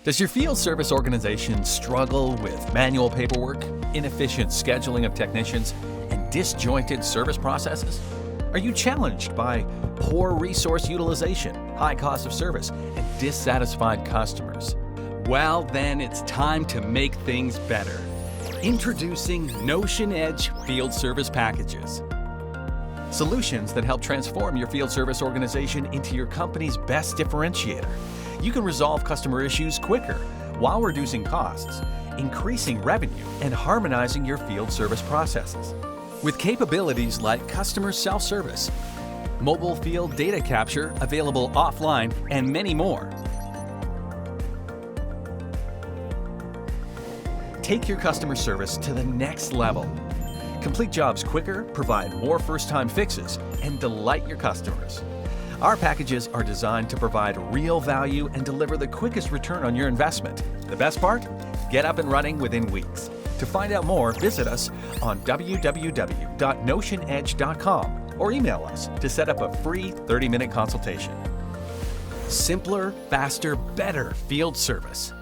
Does your field service organization struggle with manual paperwork, inefficient scheduling of technicians, and disjointed service processes? Are you challenged by poor resource utilization, high cost of service, and dissatisfied customers? Well, then it's time to make things better. Introducing Notion Edge Field Service Packages. Solutions that help transform your field service organization into your company's best differentiator. You can resolve customer issues quicker while reducing costs, increasing revenue, and harmonizing your field service processes. With capabilities like customer self-service, mobile field data capture available offline, and many more. Take your customer service to the next level. Complete jobs quicker, provide more first-time fixes, and delight your customers. Our packages are designed to provide real value and deliver the quickest return on your investment. The best part? Get up and running within weeks. To find out more, visit us on www.notionedge.com or email us to set up a free 30-minute consultation. Simpler, faster, better field service.